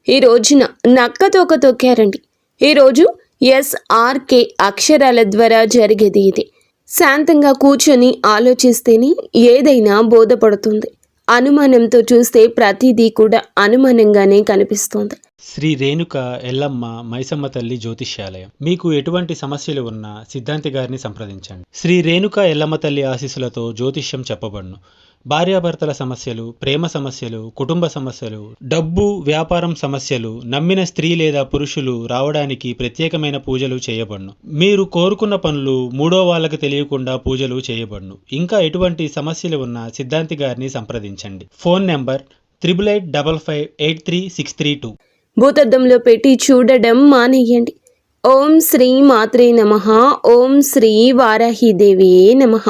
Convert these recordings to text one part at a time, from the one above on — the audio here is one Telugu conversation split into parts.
ఈ రోజున నక్కతోక తొక్కారండి. ఈరోజు SRK అక్షరాల ద్వారా జరిగేది ఇది. శాంతంగా కూర్చొని ఆలోచిస్తేనే ఏదైనా బోధపడుతుంది. అనుమానంతో చూస్తే ప్రతిదీ కూడా అనుమానంగానే కనిపిస్తుంది. శ్రీ రేణుక ఎల్లమ్మ మైసమ్మ తల్లి జ్యోతిష్యాలయం. మీకు ఎటువంటి సమస్యలు ఉన్నా సిద్ధాంతి గారిని సంప్రదించండి. శ్రీ రేణుక ఎల్లమ్మ తల్లి ఆశీస్సులతో జ్యోతిష్యం చెప్పబడును. భార్యాభర్తల సమస్యలు, ప్రేమ సమస్యలు, కుటుంబ సమస్యలు, డబ్బు, వ్యాపారం సమస్యలు, నమ్మిన స్త్రీ లేదా పురుషులు రావడానికి ప్రత్యేకమైన పూజలు చేయబడును. మీరు కోరుకున్న పనులు మూడో వాళ్ళకి తెలియకుండా పూజలు చేయబడును. ఇంకా ఎటువంటి సమస్యలు ఉన్నా సిద్ధాంతి గారిని సంప్రదించండి. Phone number 8855583632. భూతద్దంలో పెట్టి చూడడం మానేయండి. ఓం శ్రీ మాత్రే నమః. ఓం శ్రీ వారాహిదేవి నమః.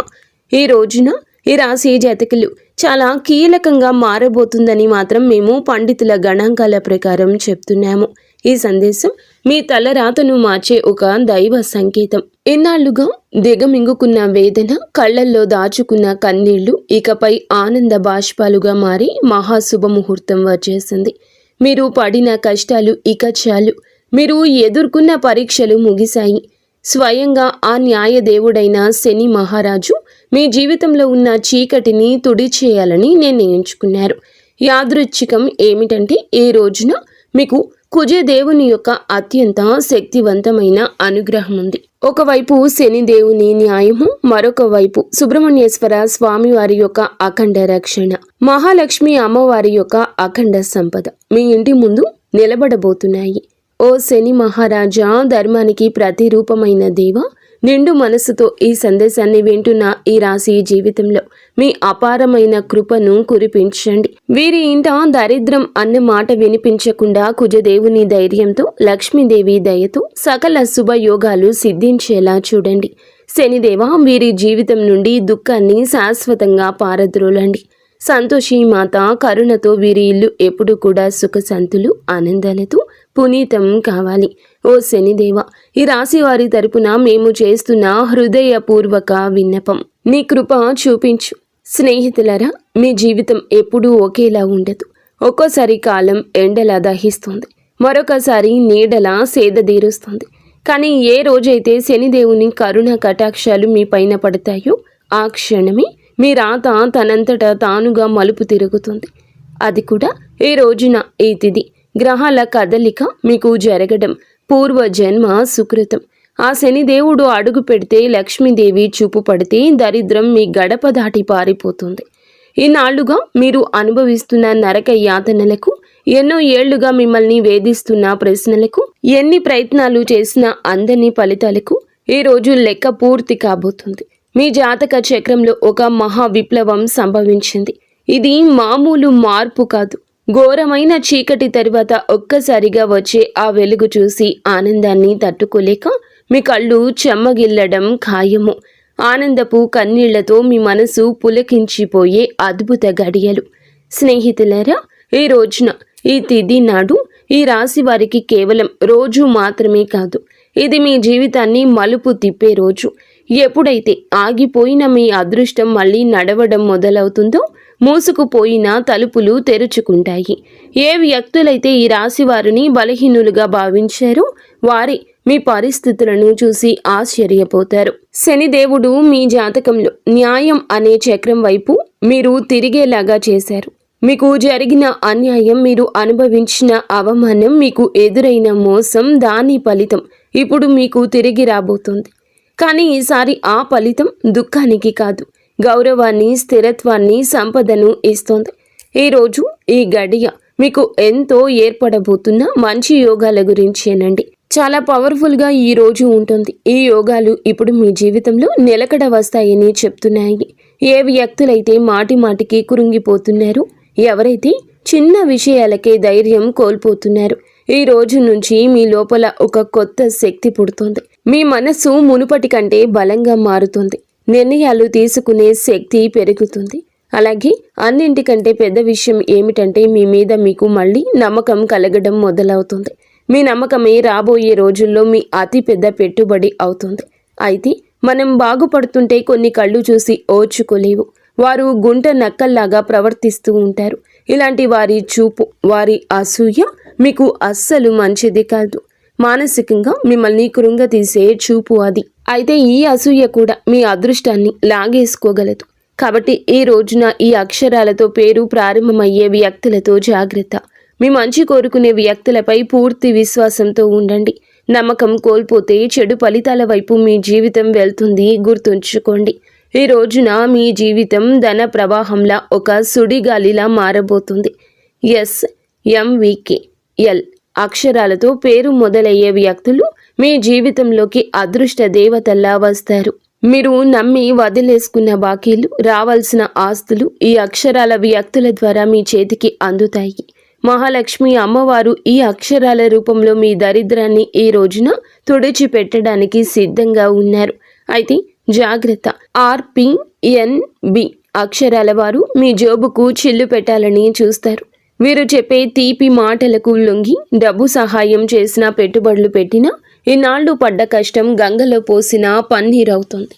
ఈ రోజున ఈ రాశి జాతకులు చాలా కీలకంగా మారబోతుందని మాత్రం మేము పండితుల గణాంకాల ప్రకారం చెప్తున్నాము. ఈ సందేశం మీ తలరాతను మార్చే ఒక దైవ సంకేతం. ఇన్నాళ్లుగా దిగమింగుకున్న వేదన, కళ్లల్లో దాచుకున్న కన్నీళ్లు ఇకపై ఆనంద బాష్పాలుగా మారి మహాశుభముహూర్తం వచ్చేసింది. మీరు పడిన కష్టాలు ఇక చాలు. మీరు ఎదుర్కొన్న పరీక్షలు ముగిశాయి. స్వయంగా ఆ న్యాయదేవుడైన శని మహారాజు మీ జీవితంలో ఉన్న చీకటిని తుడిచేయాలని నిర్ణయించుకున్నారు. యాదృచ్ఛికం ఏమిటంటే ఈ రోజున మీకు కుజదేవుని యొక్క అత్యంత శక్తివంతమైన అనుగ్రహం ఉంది. ఒకవైపు శనిదేవుని న్యాయము, మరొక వైపు సుబ్రహ్మణ్యేశ్వర స్వామి వారి యొక్క అఖండ రక్షణ, మహాలక్ష్మి అమ్మవారి యొక్క అఖండ సంపద మీ ఇంటి ముందు నిలబడబోతున్నాయి. ఓ శని మహారాజా, ధర్మానికి ప్రతిరూపమైన దేవ, నిండు మనసుతో ఈ సందేశాన్ని వింటున్న ఈ రాశి జీవితంలో మీ అపారమైన కృపను కురిపించండి. వీరి ఇంట దరిద్రం అన్న మాట వినిపించకుండా కుజదేవుని ధైర్యంతో, లక్ష్మీదేవి దయతో సకల శుభయోగాలు సిద్ధించేలా చూడండి. శనిదేవ, వీరి జీవితం నుండి దుఃఖాన్ని శాశ్వతంగా పారద్రోలండి. సంతోషి మాత కరుణతో వీరి ఇల్లు ఎప్పుడు కూడా సుఖశాంతులు, ఆనందాలతో పునీతం కావాలి. ఓ శనిదేవ, ఈ రాశి వారి తరపున మేము చేస్తున్న హృదయపూర్వక విన్నపం, నీ కృప చూపించు. స్నేహితులరా, మీ జీవితం ఎప్పుడూ ఒకేలా ఉండదు. ఒక్కోసారి కాలం ఎండలా దహిస్తుంది, మరొకసారి నీడలా సేదదీరుస్తుంది. కానీ ఏ రోజైతే శనిదేవుని కరుణ కటాక్షాలు మీ పైన పడతాయో ఆ క్షణమే మీ రాత తనంతటా తానుగా మలుపు తిరుగుతుంది. అది కూడా ఈ రోజున, ఈ తిథి, గ్రహాల కదలిక మీకు జరగడం పూర్వజన్మ సుకృతం. ఆ శనిదేవుడు అడుగు పెడితే, లక్ష్మీదేవి చూపు పడితే దరిద్రం మీ గడప దాటి పారిపోతుంది. ఈనాళ్లుగా మీరు అనుభవిస్తున్న నరక యాతనలకు, ఎన్నో ఏళ్లుగా మిమ్మల్ని వేధిస్తున్న ప్రశ్నలకు, ఎన్ని ప్రయత్నాలు చేసినా అందని ఫలితాలకు ఈ రోజు లెక్క పూర్తి కాబోతుంది. మీ జాతక చక్రంలో ఒక మహా విప్లవం సంభవించింది. ఇది మామూలు మార్పు కాదు. ఘోరమైన చీకటి తరువాత ఒక్కసారిగా వచ్చే ఆ వెలుగు చూసి ఆనందాన్ని తట్టుకోలేక మీ కళ్ళు చెమ్మగిల్లడం ఖాయము. ఆనందపు కన్నీళ్లతో మీ మనసు పులకించిపోయే అద్భుత గడియలు. స్నేహితులారా, ఈ రోజున, ఈ తిథి నాడు ఈ రాశి వారికి కేవలం రోజు మాత్రమే కాదు, ఇది మీ జీవితాన్ని మలుపు తిప్పే రోజు. ఎప్పుడైతే ఆగిపోయిన మీ అదృష్టం మళ్ళీ నడవడం మొదలవుతుందో, మూసుకుపోయిన తలుపులు తెరుచుకుంటాయి. ఏ వ్యక్తులైతే ఈ రాశి వారిని బలహీనులుగా భావించారో వారి మీ పరిస్థితులను చూసి ఆశ్చర్యపోతారు. శనిదేవుడు మీ జాతకంలో న్యాయం అనే చక్రం వైపు మీరు తిరిగేలాగా చేశారు. మీకు జరిగిన అన్యాయం, మీరు అనుభవించిన అవమానం, మీకు ఎదురైన మోసం, దాని ఫలితం ఇప్పుడు మీకు తిరిగి రాబోతుంది. కానీ ఈసారి ఆ ఫలితం దుఃఖానికి కాదు, గౌరవాన్ని, స్థిరత్వాన్ని, సంపదను ఇస్తోంది. ఈరోజు, ఈ గడియ మీకు ఎంతో ఏర్పడబోతున్న మంచి యోగాల గురించేనండి. చాలా పవర్ఫుల్గా ఈ రోజు ఉంటుంది. ఈ యోగాలు ఇప్పుడు మీ జీవితంలో నిలకడ వస్తాయని చెప్తున్నాయి. ఏ వ్యక్తులైతే మాటి మాటికి కురుంగిపోతున్నారో, ఎవరైతే చిన్న విషయాలకే ధైర్యం కోల్పోతున్నారు, ఈ రోజు నుంచి మీ లోపల ఒక కొత్త శక్తి పుడుతుంది. మీ మనసు మునుపటి కంటే బలంగా మారుతుంది. నిర్ణయాలు తీసుకునే శక్తి పెరుగుతుంది. అలాగే అన్నింటికంటే పెద్ద విషయం ఏమిటంటే, మీ మీద మీకు మళ్ళీ నమ్మకం కలగడం మొదలవుతుంది. మీ నమ్మకమే రాబోయే రోజుల్లో మీ అతి పెద్ద పెట్టుబడి అవుతుంది. అయితే మనం బాగుపడుతుంటే కొన్ని కళ్ళు చూసి ఓర్చుకోలేవు. వారు గుంట నక్కల్లాగా ప్రవర్తిస్తూ ఉంటారు. ఇలాంటి వారి చూపు, వారి అసూయ మీకు అస్సలు మంచిది కాదు. మానసికంగా మిమ్మల్ని కృంగతీసే చూపు అది. అయితే ఈ అసూయ కూడా మీ అదృష్టాన్ని లాగేసుకోగలదు. కాబట్టి ఈ రోజున ఈ అక్షరాలతో పేరు ప్రారంభమయ్యే వ్యక్తులతో జాగ్రత్త. మీ మంచి కోరుకునే వ్యక్తులపై పూర్తి విశ్వాసంతో ఉండండి. నమ్మకం కోల్పోతే చెడు ఫలితాల వైపు మీ జీవితం వెళ్తుంది, గుర్తుంచుకోండి. ఈ రోజున మీ జీవితం ధన ప్రవాహంలా ఒక సుడిగాలిలా మారబోతుంది. SMVKL అక్షరాలతో పేరు మొదలయ్యే వ్యక్తులు మీ జీవితంలోకి అదృష్ట దేవతల్లా వస్తారు. మీరు నమ్మి వదిలేసుకున్న బాకీలు, రావాల్సిన ఆస్తులు ఈ అక్షరాల వ్యక్తుల ద్వారా మీ చేతికి అందుతాయి. మహాలక్ష్మి అమ్మవారు ఈ అక్షరాల రూపంలో మీ దరిద్రాన్ని ఈ రోజున తుడిచిపెట్టడానికి సిద్ధంగా ఉన్నారు. అయితే జాగ్రత్త. RPNB అక్షరాల వారు మీ జోబుకు చిల్లు పెట్టాలని చూస్తారు. వీరు చెప్పే తీపి మాటలకు లొంగి డబ్బు సహాయం చేసినా, పెట్టుబడులు పెట్టినా ఇన్నాళ్లు పడ్డ కష్టం గంగలో పోసిన పన్నీరవుతుంది.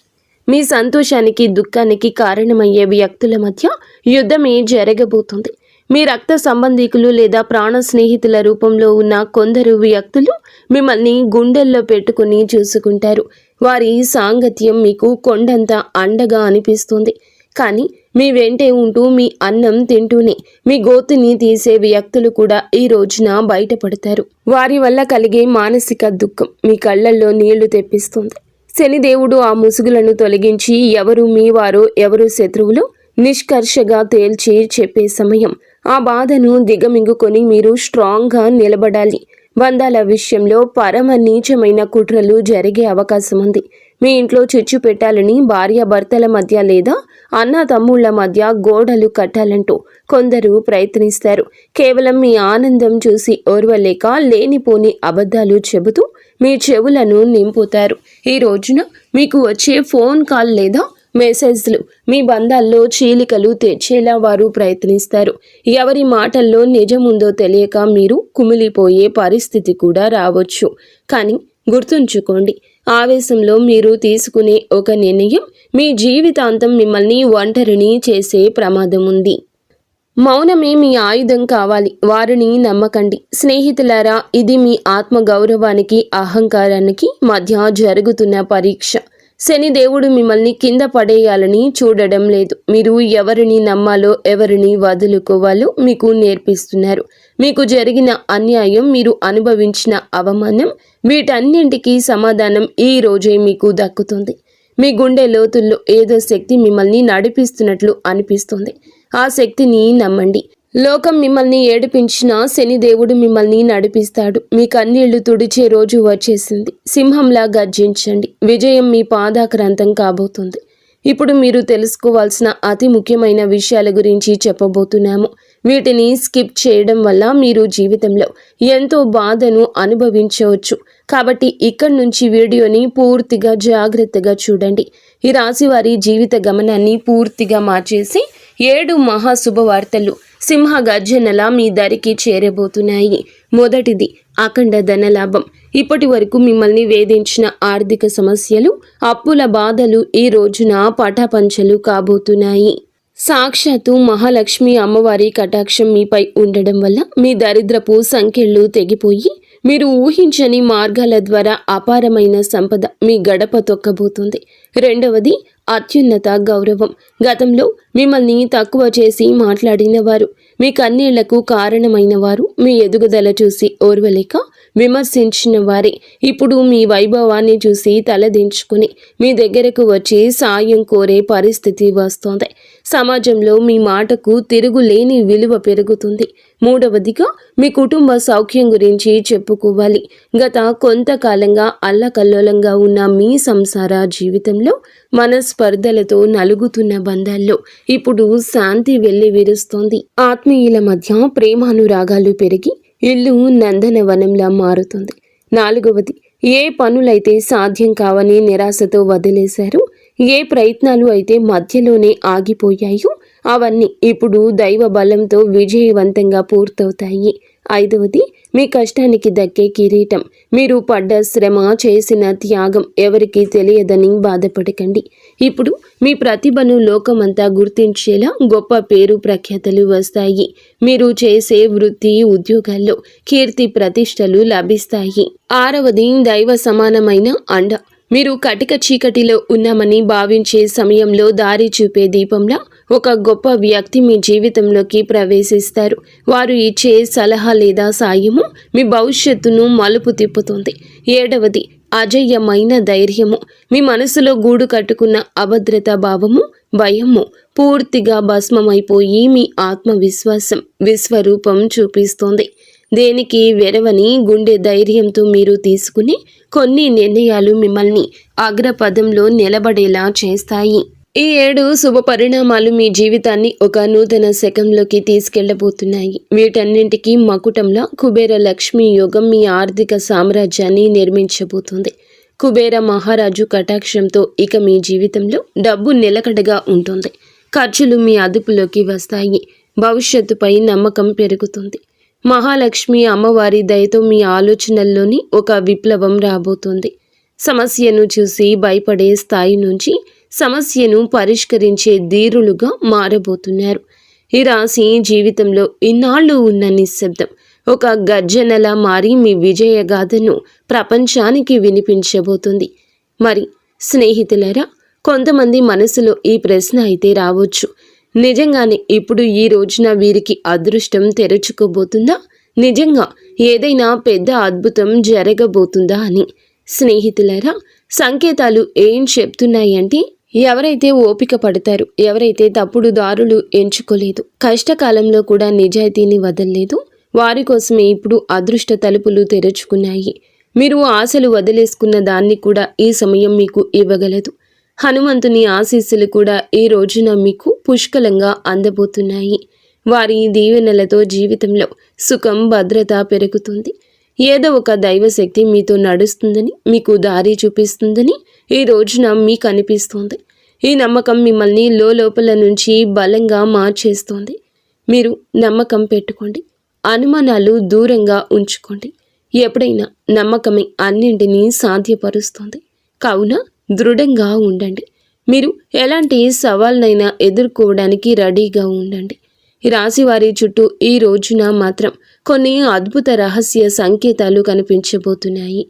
మీ సంతోషానికి, దుఃఖానికి కారణమయ్యే వ్యక్తుల మధ్య యుద్ధమే జరగబోతుంది. మీ రక్త సంబంధికులు లేదా ప్రాణ స్నేహితుల రూపంలో ఉన్న కొందరు వ్యక్తులు మిమ్మల్ని గుండెల్లో పెట్టుకుని చూసుకుంటారు. వారి సాంగత్యం మీకు కొండంత అండగా అనిపిస్తుంది. కానీ మీ వెంటే ఉంటూ మీ అన్నం తింటూనే మీ గోతిని తీసే వ్యక్తులు కూడా ఈ రోజున బయటపడతారు. వారి వల్ల కలిగే మానసిక దుఃఖం మీ కళ్ళల్లో నీళ్లు తెప్పిస్తుంది. శనిదేవుడు ఆ ముసుగులను తొలగించి ఎవరు మీ వారో, ఎవరు శత్రువులో నిష్కర్షగా తేల్చి చెప్పే సమయం. ఆ బాధను దిగమింగుకొని మీరు స్ట్రాంగ్గా నిలబడాలి. బంధాల విషయంలో పరమ నీచమైన కుట్రలు జరిగే అవకాశం ఉంది. మీ ఇంట్లో చిచ్చు పెట్టాలని భార్యాభర్తల మధ్య లేదా అన్న తమ్ముళ్ల మధ్య గోడలు కట్టాలంటూ కొందరు ప్రయత్నిస్తారు. కేవలం మీ ఆనందం చూసి ఓర్వలేక లేనిపోని అబద్ధాలు చెబుతూ మీ చెవులను నింపుతారు. ఈ రోజున మీకు వచ్చే ఫోన్ కాల్ లేదా మెసేజ్లు మీ బంధాల్లో చీలికలు తెచ్చేలా వారు ప్రయత్నిస్తారు. ఎవరి మాటల్లో నిజముందో తెలియక మీరు కుమిలిపోయే పరిస్థితి కూడా రావచ్చు. కానీ గుర్తుంచుకోండి, ఆవేశంలో మీరు తీసుకునే ఒక నిర్ణయం మీ జీవితాంతం మిమ్మల్ని ఒంటరిని చేసే ప్రమాదం ఉంది. మౌనమే మీ ఆయుధం కావాలి. వారిని నమ్మకండి. స్నేహితులారా, ఇది మీ ఆత్మగౌరవానికి, అహంకారానికి మధ్య జరుగుతున్న పరీక్ష. శనిదేవుడు మిమ్మల్ని కింద పడేయాలని చూడడం లేదు. మీరు ఎవరిని నమ్మాలో, ఎవరిని వదులుకోవాలో మీకు నేర్పిస్తున్నారు. మీకు జరిగిన అన్యాయం, మీరు అనుభవించిన అవమానం, వీటన్నింటికీ సమాధానం ఈ రోజే మీకు దక్కుతుంది. మీ గుండె లోతుల్లో ఏదో శక్తి మిమ్మల్ని నడిపిస్తున్నట్లు అనిపిస్తుంది. ఆ శక్తిని నమ్మండి. లోకం మిమ్మల్ని ఏడిపించినా శనిదేవుడు మిమ్మల్ని నడిపిస్తాడు. మీ కన్నీళ్లు తుడిచే రోజు వచ్చేసింది. సింహంలా గర్జించండి. విజయం మీ పాదాక్రాంతం కాబోతుంది. ఇప్పుడు మీరు తెలుసుకోవాల్సిన అతి ముఖ్యమైన విషయాల గురించి చెప్పబోతున్నాము. వీటిని స్కిప్ చేయడం వల్ల మీరు జీవితంలో ఎంతో బాధను అనుభవించవచ్చు. కాబట్టి ఇక్కడి నుంచి వీడియోని పూర్తిగా జాగ్రత్తగా చూడండి. ఈ రాశి వారి జీవిత గమనాన్ని పూర్తిగా మార్చేసి 7 మహాశుభవార్తలు సింహ గర్జనలా మీ దరికి చేరబోతున్నాయి. మొదటిది అఖండ ధనలాభం. ఇప్పటి వరకు మిమ్మల్ని వేధించిన ఆర్థిక సమస్యలు, అప్పుల బాధలు ఈ రోజున పటాపంచలు కాబోతున్నాయి. సాక్షాత్తు మహాలక్ష్మి అమ్మవారి కటాక్షం మీపై ఉండడం వల్ల మీ దరిద్రపు సంకెళ్ళు తెగిపోయి మీరు ఊహించని మార్గాల ద్వారా అపారమైన సంపద మీ గడప తొక్కబోతుంది. రెండవది అత్యున్నత గౌరవం. గతంలో మిమ్మల్ని తక్కువ చేసి మాట్లాడిన వారు, మీ కన్నీళ్లకు కారణమైన వారు, మీ ఎదుగుదల చూసి ఓర్వలేక విమర్శించిన వారే ఇప్పుడు మీ వైభవాన్ని చూసి తలదించుకుని మీ దగ్గరకు వచ్చి సాయం కోరే పరిస్థితి వస్తోంది. సమాజంలో మీ మాటకు తిరుగులేని విలువ పెరుగుతుంది. మూడవదిగా మీ కుటుంబ సౌఖ్యం గురించి చెప్పుకోవాలి. గత కొంతకాలంగా అల్లకల్లోలంగా ఉన్న మీ సంసార జీవితంలో మనస్పర్ధలతో నలుగుతున్న బంధాల్లో ఇప్పుడు శాంతి వెళ్లి విరుస్తోంది. ఆత్మీయుల మధ్య ప్రేమానురాగాలు పెరిగి ఇల్లు నందనవనంలా మారుతుంది. నాలుగవది, ఏ పనులైతే సాధ్యం కావని నిరాశతో వదిలేశారో, ఏ ప్రయత్నాలు అయితే మధ్యలోనే ఆగిపోయాయో అవన్నీ ఇప్పుడు దైవ బలంతో విజయవంతంగా పూర్తవుతాయి. ఐదవది, మీ కష్టానికి దక్కే కిరీటం. మీరు పడ్డ శ్రమ, చేసిన త్యాగం ఎవరికీ తెలియదని బాధపడకండి. ఇప్పుడు మీ ప్రతిభను లోకమంతా గుర్తించేలా గొప్ప పేరు ప్రఖ్యాతలు వస్తాయి. మీరు చేసే వృత్తి, ఉద్యోగాల్లో కీర్తి ప్రతిష్టలు లభిస్తాయి. 6వది దైవ సమానమైన అండ. మీరు కటిక చీకటిలో ఉన్నామని భావించే సమయంలో దారి చూపే దీపంలా ఒక గొప్ప వ్యక్తి మీ జీవితంలోకి ప్రవేశిస్తారు. వారు ఇచ్చే సలహా లేదా సాయము మీ భవిష్యత్తును మలుపు తిప్పుతుంది. 7వది అజేయమైన ధైర్యము. మీ మనసులో గూడు కట్టుకున్న అభద్రతా భావము, భయము పూర్తిగా భస్మమైపోయి మీ ఆత్మవిశ్వాసం విశ్వరూపం చూపిస్తోంది. దేనికి వెరవని గుండె ధైర్యంతో మీరు తీసుకునే కొన్ని నిర్ణయాలు మిమ్మల్ని అగ్రపదంలో నిలబడేలా చేస్తాయి. ఈ 7 శుభ పరిణామాలు మీ జీవితాన్ని ఒక నూతన శకంలోకి తీసుకెళ్లబోతున్నాయి. వీటన్నింటికీ మకుటంలా కుబేర లక్ష్మీ యోగం మీ ఆర్థిక సామ్రాజ్యాన్ని నిర్మించబోతుంది. కుబేర మహారాజు కటాక్షంతో ఇక మీ జీవితంలో డబ్బు నిలకడగా ఉంటుంది. ఖర్చులు మీ అదుపులోకి వస్తాయి. భవిష్యత్తుపై నమ్మకం పెరుగుతుంది. మహాలక్ష్మి అమ్మవారి దయతో మీ ఆలోచనల్లోని ఒక విప్లవం రాబోతుంది. సమస్యను చూసి భయపడే స్థాయి నుంచి సమస్యను పరిష్కరించే ధీరులుగా మారబోతున్నారు. ఈ రాశి జీవితంలో ఇన్నాళ్ళు ఉన్న నిశ్శబ్దం ఒక గర్జనలా మారి మీ విజయగాథను ప్రపంచానికి వినిపించబోతుంది. మరి స్నేహితులారా, కొంతమంది మనసులో ఈ ప్రశ్న అయితే రావచ్చు, నిజంగానే ఇప్పుడు ఈ రోజున వీరికి అదృష్టం తెరుచుకోబోతుందా? నిజంగా ఏదైనా పెద్ద అద్భుతం జరగబోతుందా అని. స్నేహితులారా, సంకేతాలు ఏం చెప్తున్నాయంటే, ఎవరైతే ఓపిక పడతారు, ఎవరైతే తప్పుడు దారులు ఎంచుకోలేదు, కష్టకాలంలో కూడా నిజాయితీని వదలలేదు, వారి కోసమే ఇప్పుడు అదృష్ట తలుపులు తెరుచుకున్నాయి. మీరు ఆశలు వదిలేసుకున్న దాన్ని కూడా ఈ సమయం మీకు ఇవ్వగలదు. హనుమంతుని ఆశీస్సులు కూడా ఈ రోజున మీకు పుష్కలంగా అందబోతున్నాయి. వారి దీవెనలతో జీవితంలో సుఖం, భద్రత పెరుగుతుంది. ఏదో ఒక దైవశక్తి మీతో నడుస్తుందని, మీకు దారి చూపిస్తుందని ఈ రోజున మీకు అనిపిస్తుంది. ఈ నమ్మకం మిమ్మల్ని లోపల నుంచి బలంగా మార్చేస్తోంది. మీరు నమ్మకం పెట్టుకోండి, అనుమానాలు దూరంగా ఉంచుకోండి. ఎప్పుడైనా నమ్మకమే అన్నింటినీ సాధ్యపరుస్తుంది. కావున దృఢంగా ఉండండి. మీరు ఎలాంటి సవాల్నైనా ఎదుర్కోవడానికి రెడీగా ఉండండి. ఈ రాశి వారి చుట్టూ ఈ రోజున మాత్రం కొన్ని అద్భుత రహస్య సంకేతాలు కనిపించబోతున్నాయి.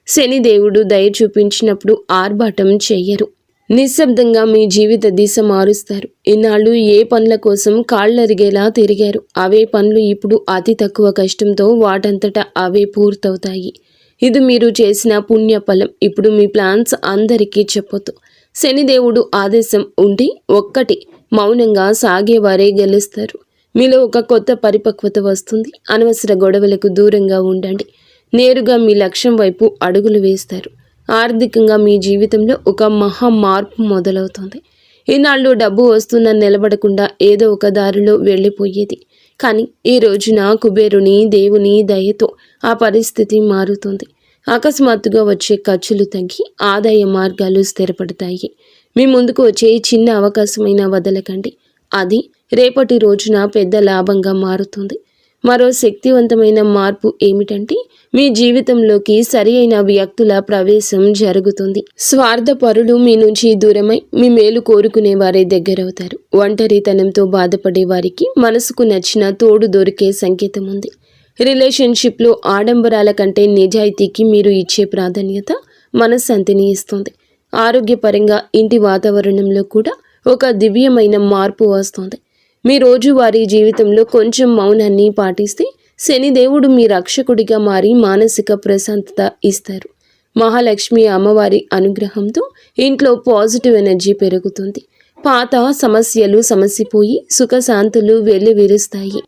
శనిదేవుడు దయ చూపించినప్పుడు ఆర్భాటం చెయ్యరు. నిశ్శబ్దంగా మీ జీవిత దిశ మారుస్తారు. ఇన్నాళ్ళు ఏ పనుల కోసం కాళ్ళరిగేలా తిరిగారు, అవే పనులు ఇప్పుడు అతి తక్కువ కష్టంతో వాటంతటా అవే పూర్తవుతాయి. ఇది మీరు చేసిన పుణ్యఫలం. ఇప్పుడు మీ ప్లాన్స్ అందరికీ చెప్పొద్దు. శనిదేవుడు ఆదేశం ఉండి ఒక్కటి మౌనంగా సాగేవారే గెలుస్తారు. మీలో ఒక కొత్త పరిపక్వత వస్తుంది. అనవసర గొడవలకు దూరంగా ఉండండి. నేరుగా మీ లక్ష్యం వైపు అడుగులు వేస్తారు. ఆర్థికంగా మీ జీవితంలో ఒక మహా మార్పు మొదలవుతుంది. ఈనాళ్ళు డబ్బు వస్తున్న నిలబడకుండా ఏదో ఒక దారిలో వెళ్ళిపోయేది. కానీ ఈ రోజున కుబేరుని దేవుని దయతో ఆ పరిస్థితి మారుతుంది. అకస్మాత్తుగా వచ్చే ఖర్చులు తగ్గి ఆదాయ మార్గాలు స్థిరపడతాయి. మీ ముందుకు వచ్చే చిన్న అవకాశమైనా వదలకండి. అది రేపటి రోజున పెద్ద లాభంగా మారుతుంది. మరో శక్తివంతమైన మార్పు ఏమిటంటే, మీ జీవితంలోకి సరి అయిన వ్యక్తుల ప్రవేశం జరుగుతుంది. స్వార్థపరులు మీ నుంచి దూరమై మీ మేలు కోరుకునే వారే దగ్గరవుతారు. ఒంటరితనంతో బాధపడే వారికి మనసుకు నచ్చిన తోడు దొరికే సంకేతం ఉంది. రిలేషన్షిప్లో ఆడంబరాల కంటే నిజాయితీకి మీరు ఇచ్చే ప్రాధాన్యత మనశ్శాంతిని ఇస్తుంది. ఆరోగ్యపరంగా ఇంటి వాతావరణంలో కూడా ఒక దివ్యమైన మార్పు వస్తుంది. మీ రోజువారీ జీవితంలో కొంచెం మౌనాన్ని పాటిస్తే శనిదేవుడు మీ రక్షకుడిగా మారి మానసిక ప్రశాంతత ఇస్తారు. మహాలక్ష్మి అమ్మవారి అనుగ్రహంతో ఇంట్లో పాజిటివ్ ఎనర్జీ పెరుగుతుంది. పాత సమస్యలు సమసిపోయి సుఖశాంతులు వెల్లివిరుస్తాయి.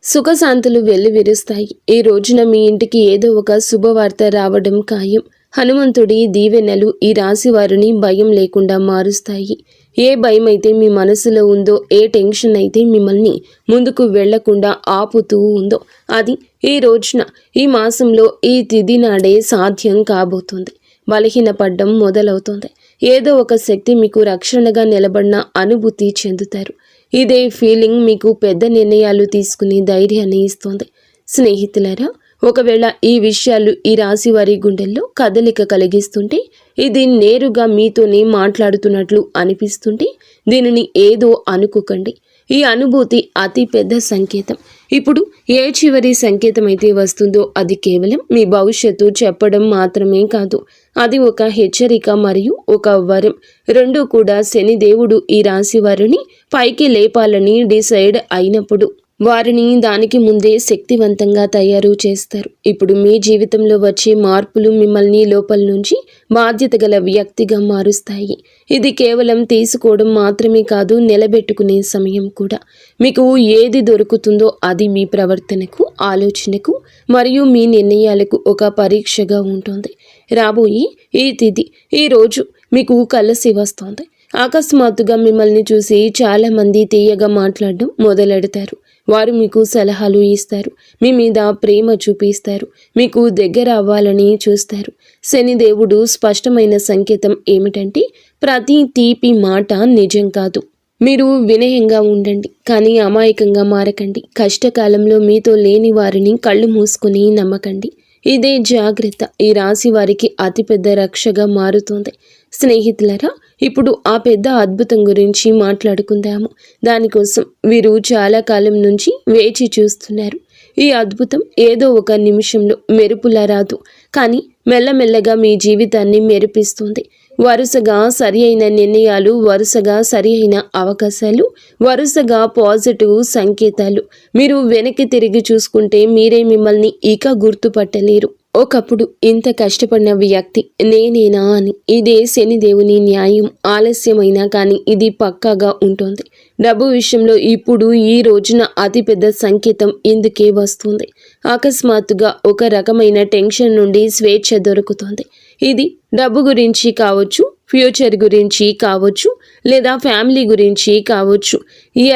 ఈ రోజున మీ ఇంటికి ఏదో ఒక శుభవార్త రావడం ఖాయం. హనుమంతుడి దీవెనలు ఈ రాశి వారిని భయం లేకుండా మారుస్తాయి. ఏ భయం అయితే మీ మనసులో ఉందో, ఏ టెన్షన్ అయితే మిమ్మల్ని ముందుకు వెళ్లకుండా ఆపుతూ ఉందో, అది ఈ రోజున, ఈ మాసంలో, ఈ తిథి నాడే సాధ్యం కాబోతుంది. బలహీనపడ్డం మొదలవుతుంది. ఏదో ఒక శక్తి మీకు రక్షణగా నిలబడిన అనుభూతి చెందుతారు. ఇదే ఫీలింగ్ మీకు పెద్ద నిర్ణయాలు తీసుకునే ధైర్యాన్ని ఇస్తుంది. స్నేహితులారా, ఒకవేళ ఈ విషయాలు ఈ రాశి వారి గుండెల్లో కదలిక కలిగిస్తుంటే, ఇది నేరుగా మీతోనే మాట్లాడుతున్నట్లు అనిపిస్తుంటే దీనిని ఏదో అనుకోకండి. ఈ అనుభూతి అతి పెద్ద సంకేతం. ఇప్పుడు ఏ చివరి సంకేతం అయితే వస్తుందో అది కేవలం మీ భవిష్యత్తు చెప్పడం మాత్రమే కాదు, అది ఒక హెచ్చరిక మరియు ఒక వరం. రెండూ కూడా శనిదేవుడు ఈ రాశి వారిని పైకి లేపాలని డిసైడ్ అయినప్పుడు వారిని దానికి ముందే శక్తివంతంగా తయారు చేస్తారు. ఇప్పుడు మీ జీవితంలో వచ్చే మార్పులు మిమ్మల్ని లోపల నుంచి బాధ్యత గల వ్యక్తిగా మారుస్తాయి. ఇది కేవలం తీసుకోవడం మాత్రమే కాదు, నిలబెట్టుకునే సమయం కూడా. మీకు ఏది దొరుకుతుందో అది మీ ప్రవర్తనకు, ఆలోచనకు మరియు మీ నిర్ణయాలకు ఒక పరీక్షగా ఉంటుంది. రాబోయే ఈ తిథి, ఈ రోజు మీకు కలిసి వస్తుంది. అకస్మాత్తుగా మిమ్మల్ని చూసి చాలామంది తీయగా మాట్లాడడం మొదలెడతారు. వారు మీకు సలహాలు ఇస్తారు, మీ మీద ప్రేమ చూపిస్తారు, మీకు దగ్గర అవ్వాలని చూస్తారు. శనిదేవుడు స్పష్టమైన సంకేతం ఏమిటంటే, ప్రతి తీపి మాట నిజం కాదు. మీరు వినయంగా ఉండండి, కానీ అమాయకంగా మారకండి. కష్టకాలంలో మీతో లేని వారిని కళ్ళు మూసుకొని నమ్మకండి. ఇదే జాగ్రత్త ఈ రాశి వారికి అతిపెద్ద రక్షగా మారుతుంది. స్నేహితులరా, ఇప్పుడు ఆ పెద్ద అద్భుతం గురించి మాట్లాడుకుందాము. దానికోసం వీరు చాలా కాలం నుంచి వేచి చూస్తున్నారు. ఈ అద్భుతం ఏదో ఒక నిమిషంలో మెరుపులా రాదు, కానీ మెల్లమెల్లగా మీ జీవితాన్ని మెరిపిస్తుంది. వరుసగా సరి అయిన నిర్ణయాలు, వరుసగా సరి అయిన అవకాశాలు, వరుసగా పాజిటివ్ సంకేతాలు. మీరు వెనక్కి తిరిగి చూసుకుంటే మీరే మిమ్మల్ని ఇక గుర్తుపట్టలేరు. ఒకప్పుడు ఇంత కష్టపడిన వ్యక్తి నేనేనా అని. ఇదే శనిదేవుని న్యాయం. ఆలస్యమైనా కానీ ఇది పక్కాగా ఉంటుంది. డబ్బు విషయంలో ఇప్పుడు ఈ రోజున అతిపెద్ద సంకేతం ఇందుకే వస్తుంది. అకస్మాత్తుగా ఒక రకమైన టెన్షన్ నుండి స్వేచ్ఛ దొరుకుతుంది. ఇది డబ్బు గురించి కావచ్చు, ఫ్యూచర్ గురించి కావచ్చు, లేదా ఫ్యామిలీ గురించి కావచ్చు.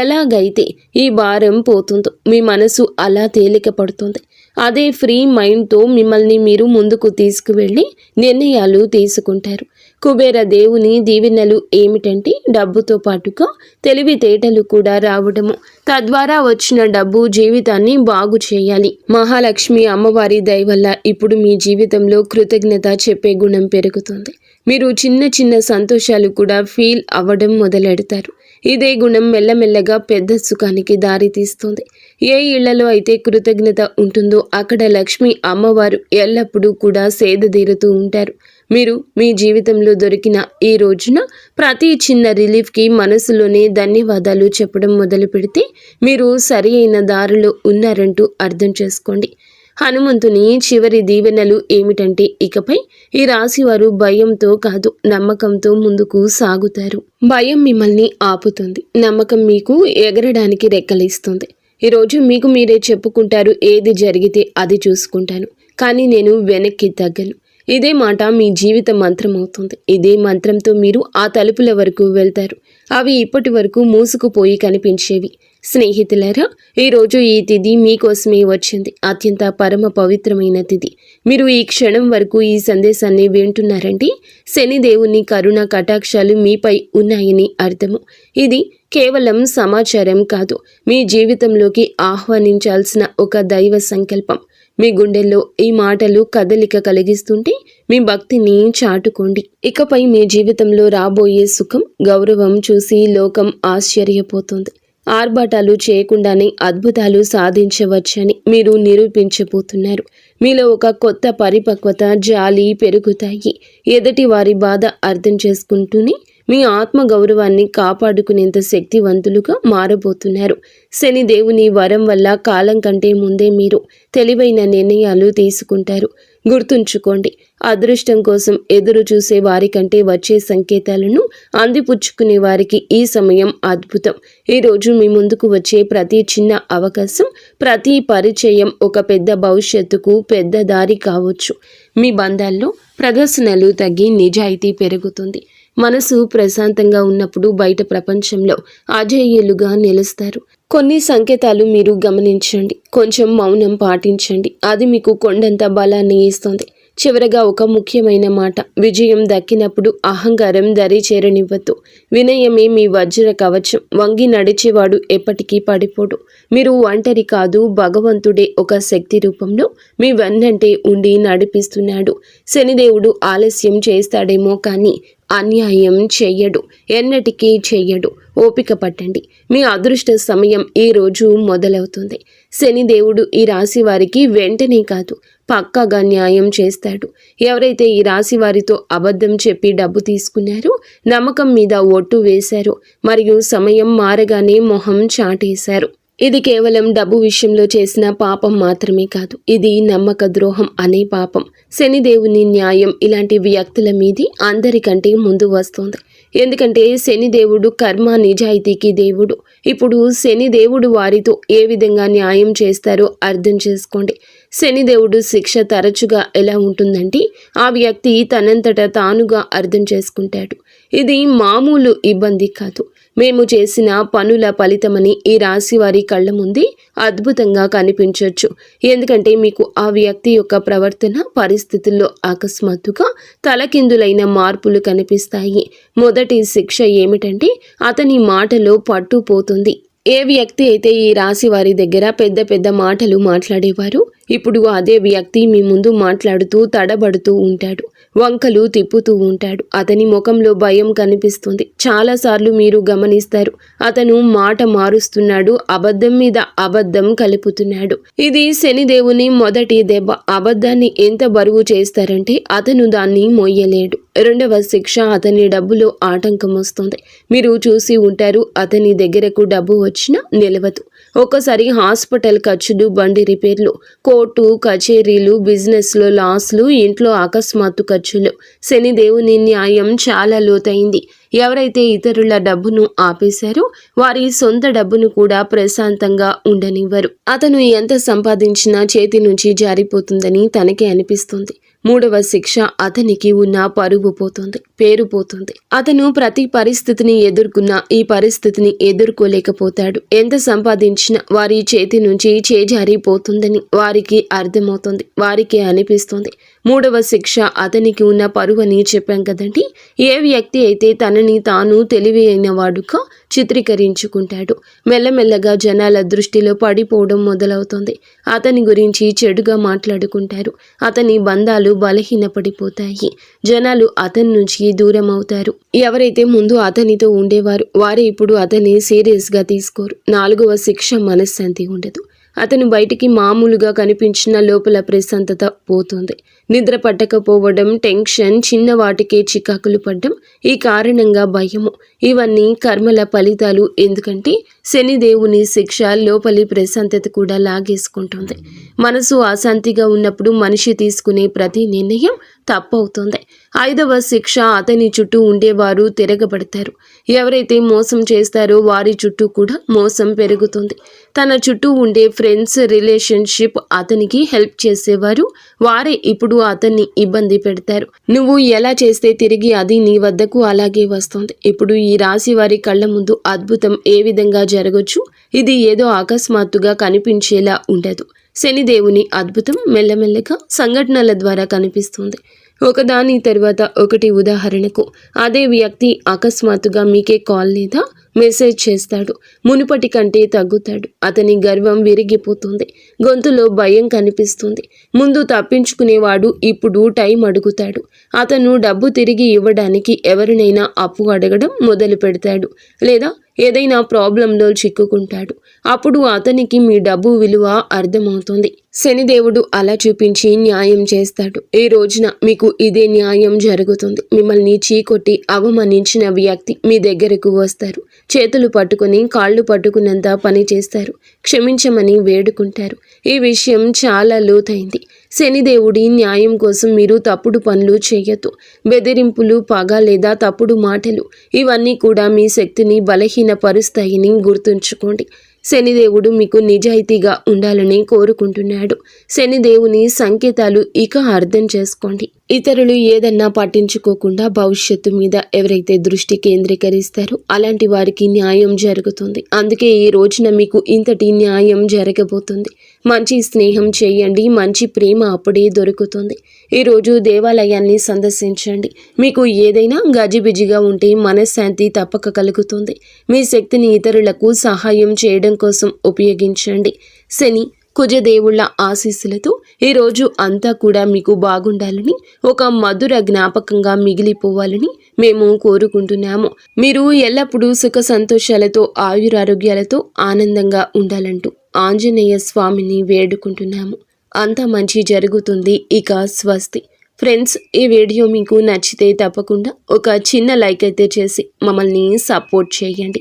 ఎలాగైతే ఈ భారం పోతుందో మీ మనసు అలా తేలిక పడుతుంది. అదే ఫ్రీ మైండ్తో మిమ్మల్ని మీరు ముందుకు తీసుకువెళ్ళి నిర్ణయాలు తీసుకుంటారు. కుబేర దేవుని దీవెనలు ఏమిటంటే, డబ్బుతో పాటుగా తెలివితేటలు కూడా రావడము. తద్వారా వచ్చిన డబ్బు జీవితాన్ని బాగు చేయాలి. మహాలక్ష్మి అమ్మవారి దయ వల్ల ఇప్పుడు మీ జీవితంలో కృతజ్ఞత చెప్పే గుణం పెరుగుతుంది. మీరు చిన్న చిన్న సంతోషాలు కూడా ఫీల్ అవ్వడం మొదలెడతారు. ఇదే గుణం మెల్లమెల్లగా పెద్ద సుఖానికి దారితీస్తుంది. ఏ ఇళ్లలో అయితే కృతజ్ఞత ఉంటుందో అక్కడ లక్ష్మి అమ్మవారు ఎల్లప్పుడూ కూడా సేదతీరుతూ ఉంటారు. మీరు మీ జీవితంలో దొరికిన ఈ రోజున ప్రతి చిన్న రిలీఫ్కి మనసులోనే ధన్యవాదాలు చెప్పడం మొదలు పెడితే మీరు సరి అయిన దారిలో ఉన్నారంటూ అర్థం చేసుకోండి. హనుమంతుని చివరి దీవెనలు ఏమిటంటే, ఇకపై ఈ రాశివారు భయంతో కాదు, నమ్మకంతో ముందుకు సాగుతారు. భయం మిమ్మల్ని ఆపుతుంది, నమ్మకం మీకు ఎగరడానికి రెక్కలిస్తుంది. ఈరోజు మీకు మీరే చెప్పుకుంటారు, ఏది జరిగితే అది చూసుకుంటాను, కానీ నేను వెనక్కి తగ్గను. ఇదే మాట మీ జీవిత మంత్రం అవుతుంది. ఇదే మంత్రంతో మీరు ఆ తలుపుల వరకు వెళ్తారు. అవి ఇప్పటి వరకు మూసుకుపోయి కనిపించేవి. స్నేహితులారా, ఈరోజు ఈ తిథి మీకోసమే వచ్చింది. అత్యంత పరమ పవిత్రమైన తిథి. మీరు ఈ క్షణం వరకు ఈ సందేశాన్ని వింటున్నారంటే శనిదేవుని కరుణ కటాక్షాలు మీపై ఉన్నాయని అర్థము. ఇది కేవలం సమాచారం కాదు, మీ జీవితంలోకి ఆహ్వానించాల్సిన ఒక దైవ సంకల్పం. మీ గుండెల్లో ఈ మాటలు కదలిక కలిగిస్తుంటే మీ భక్తిని చాటుకోండి. ఇకపై మీ జీవితంలో రాబోయే సుఖం, గౌరవం చూసి లోకం ఆశ్చర్యపోతుంది. ఆర్భాటాలు చేయకుండానే అద్భుతాలు సాధించవచ్చని మీరు నిరూపించబోతున్నారు. మీలో ఒక కొత్త పరిపక్వత, జాలి పెరుగుతాయి. ఎదుటి వారి బాధ అర్థం చేసుకుంటూనే మీ ఆత్మ గౌరవాన్ని కాపాడుకునేంత శక్తివంతులుగా మారబోతున్నారు. శనిదేవుని వరం వల్ల కాలం కంటే ముందే మీరు తెలివైన నిర్ణయాలు తీసుకుంటారు. గుర్తుంచుకోండి, అదృష్టం కోసం ఎదురు చూసే వారికంటే వచ్చే సంకేతాలను అందిపుచ్చుకునే వారికి ఈ సమయం అద్భుతం. ఈరోజు మీ ముందుకు వచ్చే ప్రతి చిన్న అవకాశం, ప్రతి పరిచయం ఒక పెద్ద భవిష్యత్తుకు పెద్ద దారి కావచ్చు. మీ బంధాల్లో ప్రదర్శనలు తగ్గి నిజాయితీ పెరుగుతుంది. మనసు ప్రశాంతంగా ఉన్నప్పుడు బయట ప్రపంచంలో అజేయులుగా నిలుస్తారు. కొన్ని సంకేతాలు మీరు గమనించండి, కొంచెం మౌనం పాటించండి. అది మీకు కొండంత బలాన్ని ఇస్తుంది. చివరగా ఒక ముఖ్యమైన మాట, విజయం దక్కినప్పుడు అహంకారం దరి చేరనివ్వద్దు. వినయమే మీ వజ్ర కవచం. వంగి నడిచేవాడు ఎప్పటికీ పడిపోడు. మీరు ఒంటరి కాదు, భగవంతుడే ఒక శక్తి రూపంలో మీ వెన్నంటే ఉండి నడిపిస్తున్నాడు. శనిదేవుడు ఆలస్యం చేస్తాడేమో కానీ అన్యాయం చెయ్యడు, ఎన్నటికీ చెయ్యడు. ఓపిక పట్టండి, మీ అదృష్ట సమయం ఈ రోజు మొదలవుతుంది. శనిదేవుడు ఈ రాశి వారికి వెంటనే కాదు, పక్కాగా న్యాయం చేస్తాడు. ఎవరైతే ఈ రాశి వారితో అబద్ధం చెప్పి డబ్బు తీసుకున్నారో, నమ్మకం మీద ఒట్టు వేశారో, మరియు సమయం మారగానే మొహం చాటేశారు, ఇది కేవలం డబ్బు విషయంలో చేసిన పాపం మాత్రమే కాదు, ఇది నమ్మక ద్రోహం అనే పాపం. శనిదేవుని న్యాయం ఇలాంటి వ్యక్తుల మీది అందరికంటే ముందు వస్తుంది. ఎందుకంటే శనిదేవుడు కర్మ నిజాయితీకి దేవుడు. ఇప్పుడు శనిదేవుడు వారితో ఏ విధంగా న్యాయం చేస్తారో అర్థం చేసుకోండి. శనిదేవుడు శిక్ష తరచుగా ఎలా ఉంటుందంటే, ఆ వ్యక్తి తనంతట తానుగా అర్థం చేసుకుంటాడు. ఇది మామూలు ఇబ్బంది కాదు, మేము చేసిన పనుల ఫలితమని ఈ రాశి వారి కళ్ళ ముందే అద్భుతంగా కనిపించవచ్చు. ఎందుకంటే మీకు ఆ వ్యక్తి యొక్క ప్రవర్తన పరిస్థితుల్లో అకస్మాత్తుగా తలకిందులైన మార్పులు కనిపిస్తాయి. మొదటి శిక్ష ఏమిటంటే, అతని మాటలో పట్టుపోతుంది. ఏ వ్యక్తి అయితే ఈ రాశి వారి దగ్గర పెద్ద పెద్ద మాటలు మాట్లాడేవారు, ఇప్పుడు అదే వ్యక్తి మీ ముందు మాట్లాడుతూ తడబడుతూ ఉంటాడు, వంకలు తిప్పుతూ ఉంటాడు. అతని ముఖంలో భయం కనిపిస్తుంది. చాలాసార్లు మీరు గమనిస్తారు, అతను మాట మారుస్తున్నాడు, అబద్ధం మీద అబద్ధం కలుపుతున్నాడు. ఇది శనిదేవుని మొదటి దెబ్బ. అబద్ధాన్ని ఎంత బరువు చేస్తారంటే అతను దాన్ని మొయ్యలేడు. రెండవ శిక్ష, అతని డబ్బులో ఆటంకం వస్తుంది. మీరు చూసి ఉంటారు, అతని దగ్గరకు డబ్బు వచ్చినా నిలవదు. ఒక్కసారి హాస్పిటల్ ఖర్చులు, బండి రిపేర్లు, కోర్టు కచేరీలు, బిజినెస్లో లాస్లు, ఇంట్లో అకస్మాత్తు ఖర్చులు. శనిదేవుని న్యాయం చాలా లోతైంది. ఎవరైతే ఇతరుల డబ్బును ఆపేశారో వారి సొంత డబ్బును కూడా ప్రశాంతంగా ఉండనివ్వరు. అతను ఎంత సంపాదించినా చేతి నుంచి జారిపోతుందని తనకే అనిపిస్తుంది. మూడవ శిక్ష, అతనికి ఉన్న పరువు పోతుంది, పేరు పోతుంది. అతను ప్రతి పరిస్థితిని ఎదుర్కొన్నా ఈ పరిస్థితిని ఎదుర్కోలేకపోతాడు. ఎంత సంపాదించినా వారి చేతి నుంచి చేజారిపోతుందని వారికి అర్థమవుతుంది, వారికి అనిపిస్తుంది. మూడవ శిక్ష, అతనికి ఉన్న పరువు అని చెప్పాం కదండి. ఏ వ్యక్తి అయితే తనని తాను తెలివి అయిన వాడుగా చిత్రీకరించుకుంటాడు, మెల్లమెల్లగా జనాల దృష్టిలో పడిపోవడం మొదలవుతుంది. అతని గురించి చెడుగా మాట్లాడుకుంటారు, అతని బంధాలు బలహీనపడిపోతాయి, జనాలు అతని నుంచి దూరం అవుతారు. ఎవరైతే ముందు అతనితో ఉండేవారు వారే ఇప్పుడు అతన్ని సీరియస్గా తీసుకోరు. నాలుగవ శిక్ష, మనశ్శాంతి ఉండదు. అతను బయటికి మామూలుగా కనిపించిన లోపల ప్రశాంతత పోతుంది. నిద్ర పట్టకపోవడం, టెన్షన్, చిన్న వాటికే చికాకులు పడ్డం, ఈ కారణంగా భయము, ఇవన్నీ కర్మల ఫలితాలు. ఎందుకంటే శనిదేవుని శిక్ష లోపలి ప్రశాంతత కూడా లాగేసుకుంటుంది. మనసు అశాంతిగా ఉన్నప్పుడు మనిషి తీసుకునే ప్రతి నిర్ణయం తప్పవుతుంది. ఐదవ శిక్ష, అతని చుట్టూ ఉండేవారు తిరగబడతారు. ఎవరైతే మోసం చేస్తారో వారి చుట్టూ కూడా మోసం పెరుగుతుంది. తన చుట్టూ ఉండే ఫ్రెండ్స్, రిలేషన్షిప్, అతనికి హెల్ప్ చేసేవారు వారే ఇప్పుడు అతన్ని ఇబ్బంది పెడతారు. నువ్వు ఎలా చేస్తే తిరిగి అది నీ వద్దకు అలాగే వస్తుంది. ఇప్పుడు ఈ రాశి వారి కళ్ళ ముందు అద్భుతం ఏ విధంగా జరగచ్చు, ఇది ఏదో అకస్మాత్తుగా కనిపించేలా ఉండదు. శనిదేవుని అద్భుతం మెల్లమెల్లగా సంఘటనల ద్వారా కనిపిస్తుంది, ఒకదాని తర్వాత ఒకటి. ఉదాహరణకు, అదే వ్యక్తి అకస్మాత్తుగా మీకే కాల్ లేదా మెసేజ్ చేస్తాడు. మునుపటి కంటే తగ్గుతాడు. అతని గర్వం విరిగిపోతుంది, గొంతులో భయం కనిపిస్తుంది. ముందు తప్పించుకునేవాడు ఇప్పుడు టైం అడుగుతాడు. అతను డబ్బు తిరిగి ఇవ్వడానికి ఎవరినైనా అప్పు అడగడం మొదలు పెడతాడు, లేదా ఏదైనా ప్రాబ్లంలో చిక్కుకుంటాడు. అప్పుడు అతనికి మీ డబ్బు విలువ అర్థమవుతుంది. శనిదేవుడు అలా చూపించి న్యాయం చేస్తాడు. ఈ రోజున మీకు ఇదే న్యాయం జరుగుతుంది. మిమ్మల్ని చీకొట్టి అవమానించిన వ్యక్తి మీ దగ్గరకు వస్తారు. చేతులు పట్టుకుని కాళ్ళు పట్టుకున్నంత పని చేస్తారు. క్షమించమని వేడుకుంటారు. ఈ విషయం చాలా లోతైంది. శనిదేవుడి న్యాయం కోసం మీరు తప్పుడు పనులు చేయొద్దు. బెదిరింపులు, పగ లేదా తప్పుడు మాటలు, ఇవన్నీ కూడా మీ శక్తిని బలహీనపరుస్తాయని గుర్తుంచుకోండి. శనిదేవుడు మీకు నిజాయితీగా ఉండాలని కోరుకుంటున్నాడు. శనిదేవుని సంకేతాలు ఇక అర్థం చేసుకోండి. ఇతరులు ఏదన్నా పట్టించుకోకుండా భవిష్యత్తు మీద ఎవరైతే దృష్టి కేంద్రీకరిస్తారో అలాంటి వారికి న్యాయం జరుగుతుంది. అందుకే ఈ రోజున మీకు ఇంతటి న్యాయం జరగబోతుంది. మంచి స్నేహం చేయండి, మంచి ప్రేమ అప్పుడే దొరుకుతుంది. ఈరోజు దేవాలయాన్ని సందర్శించండి. మీకు ఏదైనా గజిబిజిగా ఉంటే మనశ్శాంతి తప్పక కలుగుతుంది. మీ శక్తిని ఇతరులకు సహాయం చేయడం కోసం ఉపయోగించండి. శని కుజదేవుళ్ళ ఆశీస్సులతో ఈరోజు అంతా కూడా మీకు బాగుండాలని, ఒక మధుర జ్ఞాపకంగా మిగిలిపోవాలని మేము కోరుకుంటున్నాము. మీరు ఎల్లప్పుడూ సుఖ సంతోషాలతో ఆయురారోగ్యాలతో ఆనందంగా ఉండాలంటూ ఆంజనేయ స్వామిని వేడుకుంటున్నాము. అంతా మంచి జరుగుతుంది. ఇక స్వస్తి. ఫ్రెండ్స్, ఈ వీడియో మీకు నచ్చితే తప్పకుండా ఒక చిన్న లైక్ అయితే చేసి మమ్మల్ని సపోర్ట్ చేయండి.